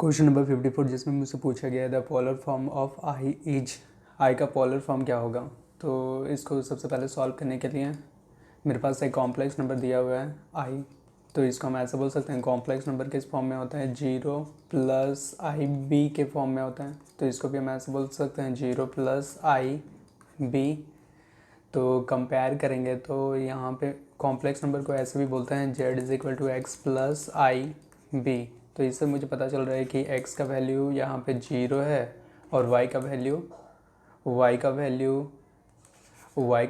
Question number 54 जिसमें मुझसे पूछा गया है the polar form of I is I का पोलर फॉर्म क्या होगा। तो इसको सबसे पहले सॉल्व करने के लिए मेरे पास एक कॉम्प्लेक्स नंबर दिया हुआ है आई। तो इसको हम ऐसा बोल सकते हैं कॉम्प्लेक्स नंबर किस फॉर्म में होता है, 0 प्लस आई बी के फॉर्म में होता है। तो इसको भी हम ऐसे बोल सकते हैं 0 प्लस आई बी। तो कंपेयर करेंगे तो यहाँ पे कॉम्प्लेक्स नंबर को ऐसे भी बोलते हैं z is equal to x plus i b. तो इससे मुझे पता चल रहा है कि x का वैल्यू यहाँ पे 0 है और y का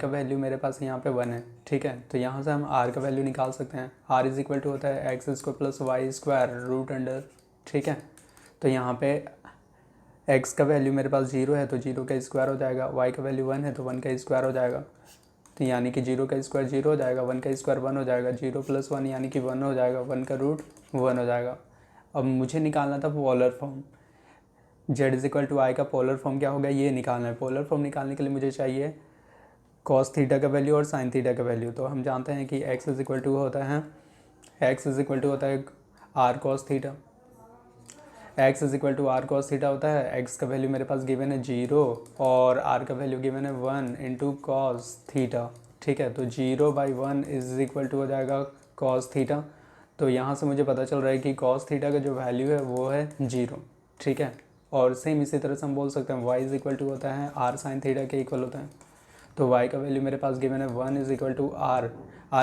वैल्यू मेरे पास यहाँ पे 1 है। ठीक है, तो यहाँ से हम r का वैल्यू निकाल सकते हैं। r इज़ इक्वल टू होता है x square plus y square root under. ठीक है, तो यहाँ पे x का वैल्यू मेरे पास 0 है तो 0 का स्क्वायर हो जाएगा, y का वैल्यू 1 है तो 1 का स्क्वायर हो जाएगा। तो यानी कि 0 का स्क्वायर 0 हो जाएगा, 1 का स्क्वायर 1 हो जाएगा, 0 प्लस 1 यानी कि 1 हो जाएगा, 1 का रूट 1 हो जाएगा। अब मुझे निकालना था polar form, z is equal to i का पोलर फॉर्म क्या होगा ये निकालना है। पोलर फॉर्म निकालने के लिए मुझे चाहिए कॉस थीटा का वैल्यू और साइन थीटा का वैल्यू। तो हम जानते हैं कि x इज़ इक्वल टू होता है r cos theta, x is equal to r cos theta होता है। x का वैल्यू मेरे पास गिवन है 0 और r का वैल्यू गिवन है 1 इंटू कॉस थीटा। ठीक है, तो 0/1 इज़ इक्वल टू हो जाएगा कॉस थीटा। तो यहाँ से मुझे पता चल रहा है कि कॉस थीटा का जो वैल्यू है वो है 0। ठीक है, और सेम इसी तरह से हम बोल सकते हैं y इज़ इक्वल टू होता है आर साइन थीटा के इक्वल होता है। तो y का वैल्यू मेरे पास गिवन है 1 इज़ इक्वल टू आर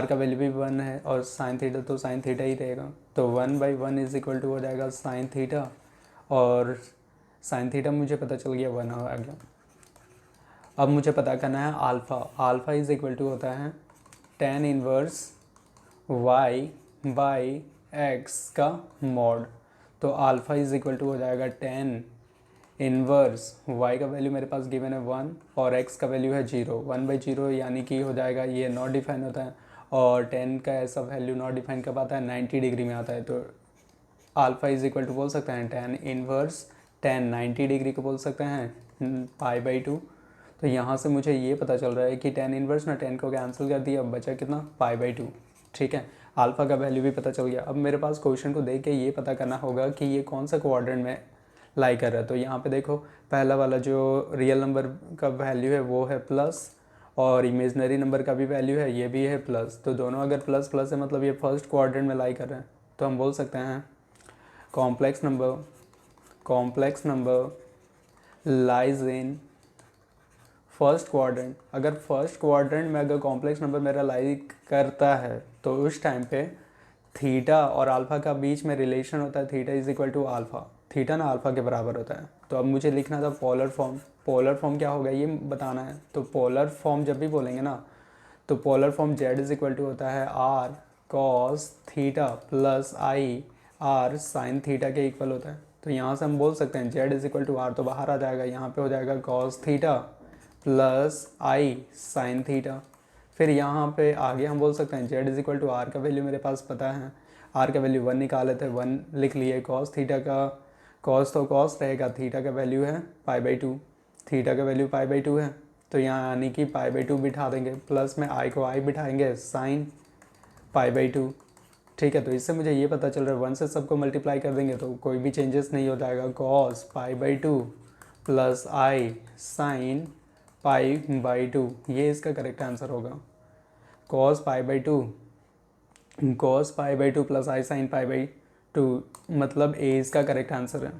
का वैल्यू भी 1 है और साइन थीटा तो साइन थीटा ही रहेगा। तो 1/1 इज़ इक्वल टू हो जाएगा साइन थीटा और साइन थीटा मुझे पता चल गया 1 आ गया। अब मुझे पता करना है आल्फ़ा इज़ इक्वल टू होता है tan inverse y by x का मॉड। तो अल्फ़ा इज़ इक्वल टू हो जाएगा tan इनवर्स y का वैल्यू मेरे पास गिवन है 1 और x का वैल्यू है 0, 1/0 यानी कि हो जाएगा ये नॉट डिफाइन होता है और tan का ऐसा वैल्यू नॉट डिफाइन कब आता है 90 डिग्री में आता है। तो अल्फ़ा इज़ इक्वल टू बोल सकते हैं tan इनवर्स tan 90 डिग्री को बोल सकते हैं π/2। तो यहाँ से मुझे ये पता चल रहा है कि tan इनवर्स ना tan को कैंसिल कर दिया, अब बचा कितना π/2। ठीक है, अल्फ़ा का वैल्यू भी पता चल गया। अब मेरे पास क्वेश्चन को देख के ये पता करना होगा कि ये कौन सा क्वाड्रेंट में लाई कर रहा है। तो यहाँ पे देखो पहला वाला जो रियल नंबर का वैल्यू है वो है प्लस और इमेजनरी नंबर का भी वैल्यू है ये भी है प्लस। तो दोनों अगर प्लस प्लस है मतलब ये फर्स्ट क्वाड्रेंट में लाई कर रहे हैं। तो हम बोल सकते हैं complex number lies in first quadrant. अगर फर्स्ट क्वाड्रेंट में अगर कॉम्प्लेक्स नंबर मेरा लाई करता है तो उस टाइम पे थीटा और अल्फ़ा का बीच में रिलेशन होता है, theta is equal to alpha, theta ना अल्फ़ा के बराबर होता है। तो अब मुझे लिखना था पोलर फॉर्म क्या होगा ये बताना है। तो पोलर फॉर्म जब भी बोलेंगे ना तो polar form z is equal to होता है r cos theta plus i r sine theta के इक्वल होता है। तो यहाँ से हम बोल सकते हैं z is equal to r तो बाहर आ जाएगा, यहाँ पे हो जाएगा cos theta plus i sine theta. फिर यहाँ पे आगे हम बोल सकते हैं z is equal to r का वैल्यू मेरे पास पता है, आर का वैल्यू 1 निकाले थे, 1 लिख लिए। कॉस थीटा का कॉस तो कॉस रहेगा, थीटा का वैल्यू है π/2, थीटा का वैल्यू π/2 है। तो यहाँ यानी कि π/2 बिठा देंगे, प्लस में आई को आई बिठाएंगे साइन π/2। ठीक है, तो इससे मुझे ये पता चल रहा है 1 से सबको मल्टीप्लाई कर देंगे तो कोई भी चेंजेस नहीं हो जाएगा। कॉस π/2 प्लस आई साइन π/2 ये इसका करेक्ट आंसर होगा। कॉस π/2 प्लस आई साइन π/2 मतलब ए इसका करेक्ट आंसर है।